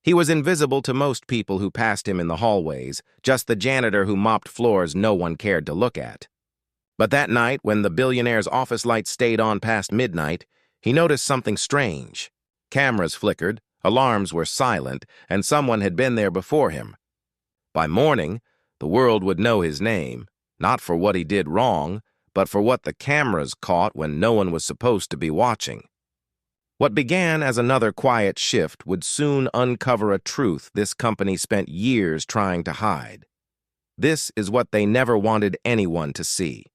He was invisible to most people who passed him in the hallways, just the janitor who mopped floors no one cared to look at. But that night, when the billionaire's office lights stayed on past midnight, he noticed something strange. Cameras flickered, alarms were silent, and someone had been there before him. By morning, the world would know his name, not for what he did wrong, but for what the cameras caught when no one was supposed to be watching. What began as another quiet shift would soon uncover a truth this company spent years trying to hide. This is what they never wanted anyone to see.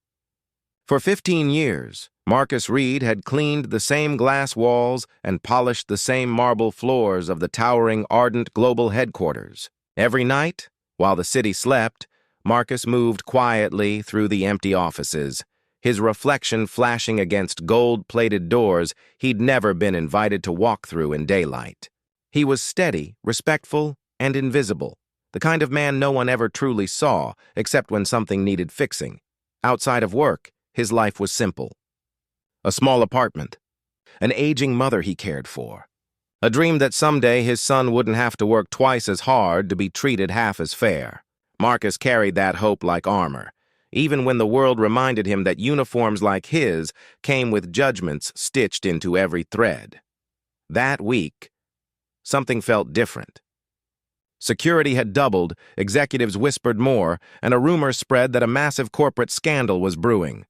For 15 years, Marcus Reed had cleaned the same glass walls and polished the same marble floors of the towering Ardent Global headquarters. Every night, while the city slept, Marcus moved quietly through the empty offices, his reflection flashing against gold-plated doors he'd never been invited to walk through in daylight. He was steady, respectful, and invisible, the kind of man no one ever truly saw, except when something needed fixing. Outside of work, his life was simple. A small apartment, an aging mother he cared for, a dream that someday his son wouldn't have to work twice as hard to be treated half as fair. Marcus carried that hope like armor, even when the world reminded him that uniforms like his came with judgments stitched into every thread. That week, something felt different. Security had doubled, executives whispered more, and a rumor spread that a massive corporate scandal was brewing.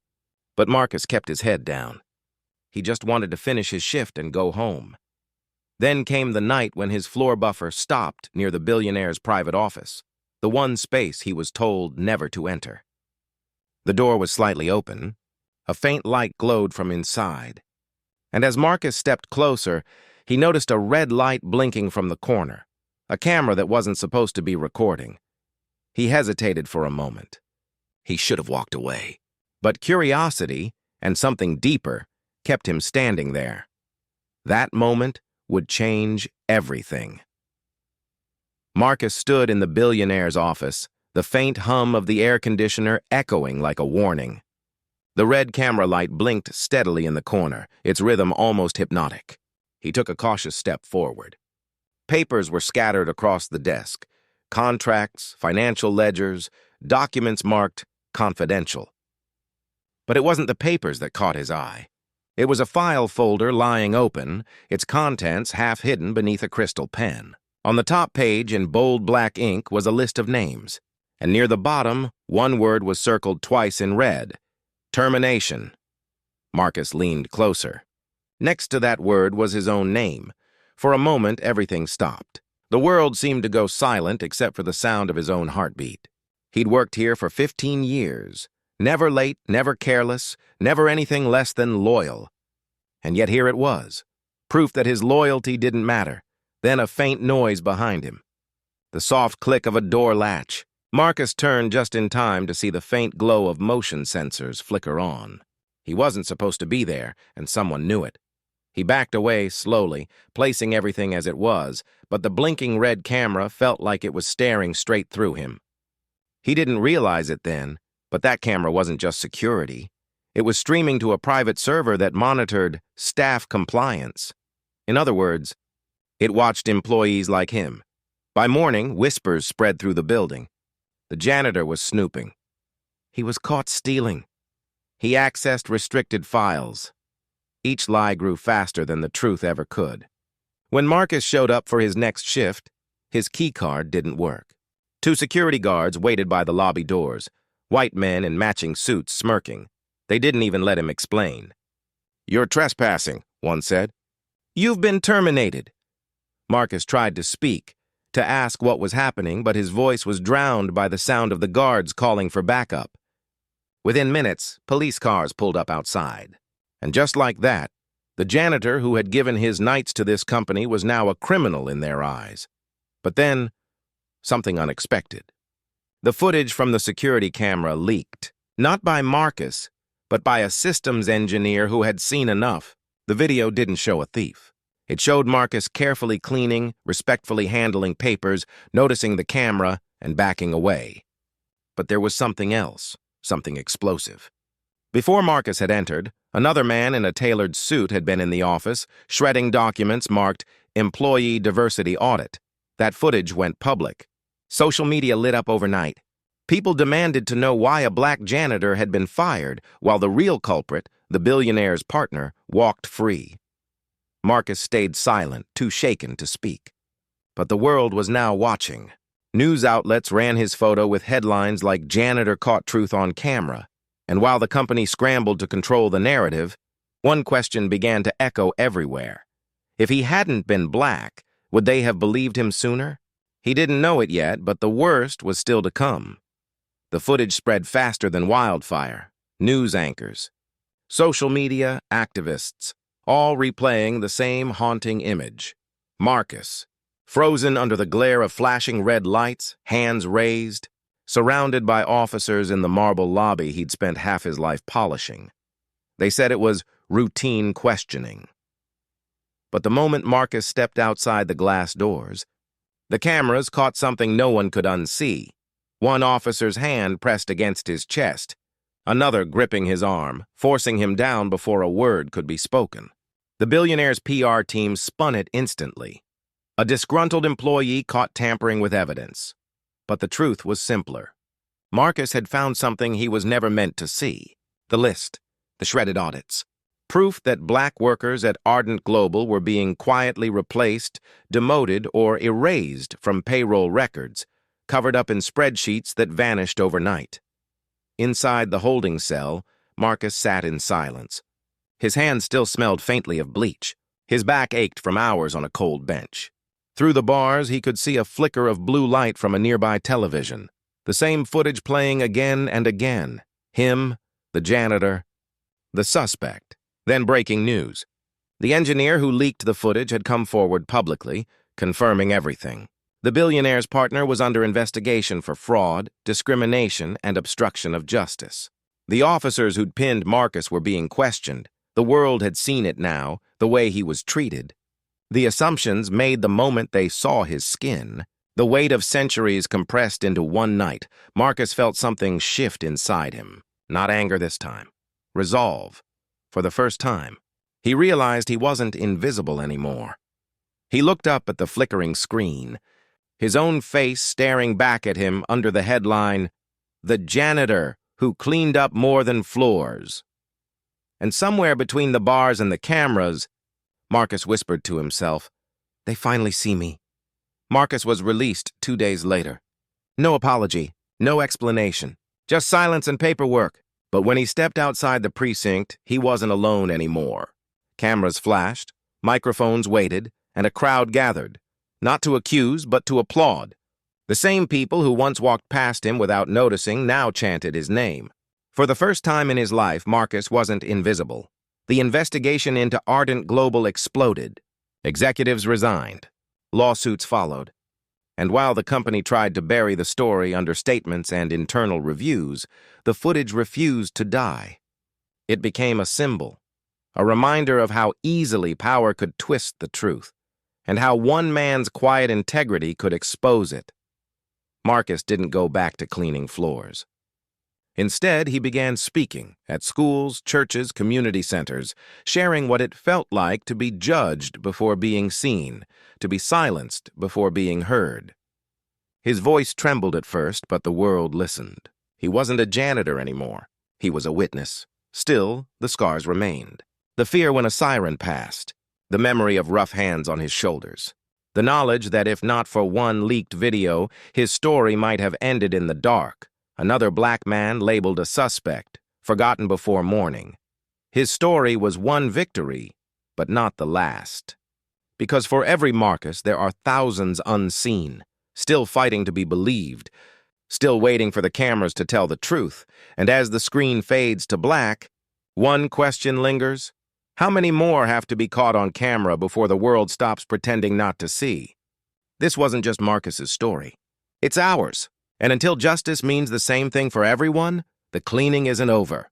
But Marcus kept his head down. He just wanted to finish his shift and go home. Then came the night when his floor buffer stopped near the billionaire's private office, the one space he was told never to enter. The door was slightly open. A faint light glowed from inside. And as Marcus stepped closer, he noticed a red light blinking from the corner, a camera that wasn't supposed to be recording. He hesitated for a moment. He should have walked away. But curiosity, and something deeper, kept him standing there. That moment would change everything. Marcus stood in the billionaire's office, the faint hum of the air conditioner echoing like a warning. The red camera light blinked steadily in the corner, its rhythm almost hypnotic. He took a cautious step forward. Papers were scattered across the desk, contracts, financial ledgers, documents marked confidential. But it wasn't the papers that caught his eye. It was a file folder lying open, its contents half hidden beneath a crystal pen. On the top page in bold black ink was a list of names, and near the bottom, one word was circled twice in red: termination. Marcus leaned closer. Next to that word was his own name. For a moment, everything stopped. The world seemed to go silent except for the sound of his own heartbeat. He'd worked here for 15 years. Never late, never careless, never anything less than loyal. And yet here it was, proof that his loyalty didn't matter. Then a faint noise behind him. The soft click of a door latch. Marcus turned just in time to see the faint glow of motion sensors flicker on. He wasn't supposed to be there, and someone knew it. He backed away slowly, placing everything as it was, but the blinking red camera felt like it was staring straight through him. He didn't realize it then, but that camera wasn't just security. It was streaming to a private server that monitored staff compliance. In other words, it watched employees like him. By morning, whispers spread through the building. The janitor was snooping. He was caught stealing. He accessed restricted files. Each lie grew faster than the truth ever could. When Marcus showed up for his next shift, his keycard didn't work. 2 security guards waited by the lobby doors, white men in matching suits smirking. They didn't even let him explain. "You're trespassing," one said. "You've been terminated." Marcus tried to speak, to ask what was happening, but his voice was drowned by the sound of the guards calling for backup. Within minutes, police cars pulled up outside. And just like that, the janitor who had given his nights to this company was now a criminal in their eyes. But then, something unexpected. The footage from the security camera leaked, not by Marcus, but by a systems engineer who had seen enough. The video didn't show a thief. It showed Marcus carefully cleaning, respectfully handling papers, noticing the camera, and backing away. But there was something else, something explosive. Before Marcus had entered, another man in a tailored suit had been in the office, shredding documents marked Employee Diversity Audit. That footage went public. Social media lit up overnight. People demanded to know why a black janitor had been fired while the real culprit, the billionaire's partner, walked free. Marcus stayed silent, too shaken to speak. But the world was now watching. News outlets ran his photo with headlines like "Janitor Caught Truth on Camera." And while the company scrambled to control the narrative, one question began to echo everywhere. If he hadn't been black, would they have believed him sooner? He didn't know it yet, but the worst was still to come. The footage spread faster than wildfire. News anchors, social media, activists, all replaying the same haunting image. Marcus, frozen under the glare of flashing red lights, hands raised, surrounded by officers in the marble lobby he'd spent half his life polishing. They said it was routine questioning. But the moment Marcus stepped outside the glass doors, the cameras caught something no one could unsee. One officer's hand pressed against his chest, another gripping his arm, forcing him down before a word could be spoken. The billionaire's PR team spun it instantly. A disgruntled employee caught tampering with evidence. But the truth was simpler. Marcus had found something he was never meant to see. The list, the shredded audits. Proof that black workers at Ardent Global were being quietly replaced, demoted, or erased from payroll records, covered up in spreadsheets that vanished overnight. Inside the holding cell, Marcus sat in silence. His hands still smelled faintly of bleach. His back ached from hours on a cold bench. Through the bars, he could see a flicker of blue light from a nearby television. The same footage playing again and again. Him, the janitor, the suspect. Then breaking news. The engineer who leaked the footage had come forward publicly, confirming everything. The billionaire's partner was under investigation for fraud, discrimination, and obstruction of justice. The officers who'd pinned Marcus were being questioned. The world had seen it now, the way he was treated. The assumptions made the moment they saw his skin. The weight of centuries compressed into one night. Marcus felt something shift inside him. Not anger this time. Resolve. For the first time, he realized he wasn't invisible anymore. He looked up at the flickering screen, his own face staring back at him under the headline, "The Janitor Who Cleaned Up More Than Floors." And somewhere between the bars and the cameras, Marcus whispered to himself, "They finally see me." Marcus was released 2 days later. No apology, no explanation, just silence and paperwork. But when he stepped outside the precinct, he wasn't alone anymore. Cameras flashed, microphones waited, and a crowd gathered. Not to accuse, but to applaud. The same people who once walked past him without noticing now chanted his name. For the first time in his life, Marcus wasn't invisible. The investigation into Ardent Global exploded. Executives resigned. Lawsuits followed. And while the company tried to bury the story under statements and internal reviews, the footage refused to die. It became a symbol, a reminder of how easily power could twist the truth, and how one man's quiet integrity could expose it. Marcus didn't go back to cleaning floors. Instead, he began speaking at schools, churches, community centers, sharing what it felt like to be judged before being seen, to be silenced before being heard. His voice trembled at first, but the world listened. He wasn't a janitor anymore. He was a witness. Still, the scars remained. The fear when a siren passed, the memory of rough hands on his shoulders, the knowledge that if not for one leaked video, his story might have ended in the dark. Another black man labeled a suspect, forgotten before morning. His story was one victory, but not the last. Because for every Marcus, there are thousands unseen, still fighting to be believed, still waiting for the cameras to tell the truth. And as the screen fades to black, one question lingers. How many more have to be caught on camera before the world stops pretending not to see? This wasn't just Marcus's story. It's ours. And until justice means the same thing for everyone, the cleaning isn't over.